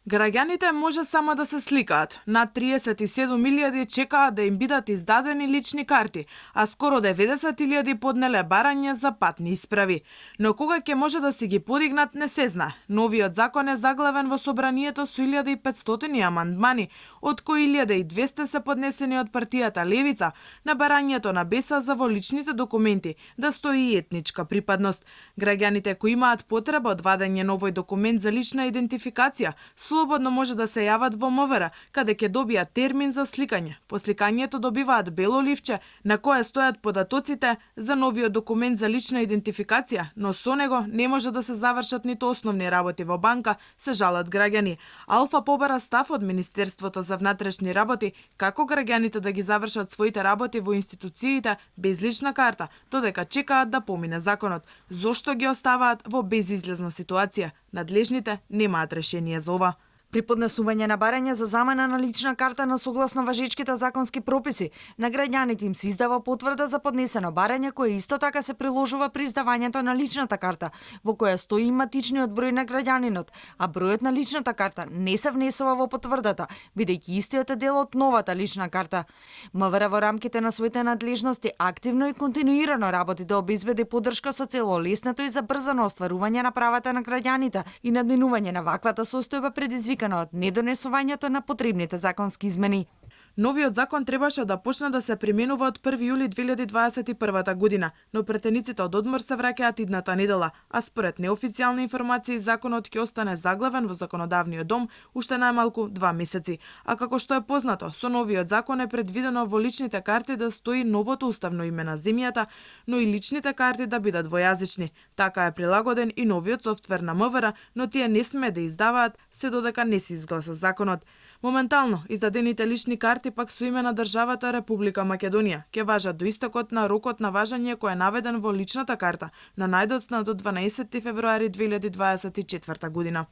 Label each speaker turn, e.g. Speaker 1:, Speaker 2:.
Speaker 1: Граѓаните може само да се сликаат. Над 37.000 чекаат да им бидат издадени лични карти, а скоро 90.000 поднеле барање за патни исправи. Но кога ќе може да си ги подигнат, не се знае. Новиот закон е заглавен во собранието со 1500 амандмани, од кои 1200 се поднесени од партијата Левица на барањето на БЕСА за во личните документи да стои и етничка припадност. Граѓаните кои имаат потреба од вадење на овој документ за лична идентификација, слободно може да се јават во МВР, каде ќе добијат термин за сликање. По сликањето добиваат бело ливче на кое стојат податоците за новиот документ за лична идентификација, но со него не може да се завршат ниту основни работи во банка, се жалат граѓани. Алфа побара став од Министерството за внатрешни работи како граѓаните да ги завршат своите работи во институциите без лична карта, додека чекаат да помине законот. Зошто ги оставаат во безизлезна ситуација? Надлежните немаат решение за ова.
Speaker 2: При поднесување на барање за замена на лична карта на согласно важечките законски прописи, на граѓаните им се издава потврда за поднесено барање која исто така се приложува при издавањето на личната карта, во која стои матичниот број на граѓанинот, а бројот на личната карта не се внесува во потврдата, бидејќи истиот е дел од новата лична карта. МВР во рамките на своите надлежности активно и континуирано работи да обезбеди поддршка со цел олеснето и забрзано остварување на правата на граѓаните и надминување на ваквата состојба предизвикана од недонесувањето на потребните законски измени.
Speaker 1: Новиот закон требаше да почне да се применува од 1 јули 2021 година, но претениците од одмор се враќаат идната недела, а според неофицијални информации законот ќе остане заглавен во законодавниот дом уште најмалку 2 месеци. А како што е познато, со новиот закон е предвидено во личните карти да стои новото уставно име на земјата, но и личните карти да бидат двојазични. Така е прилагоден и новиот софтвер на МВР, но тие не сме да издаваат се додека не се изгласа законот. Моментално, издадените лични карти пак со име на државата Република Македонија ќе важат до истекот на рокот на важење кој е наведен во личната карта на најдоцна до 12 февруари 2024 година.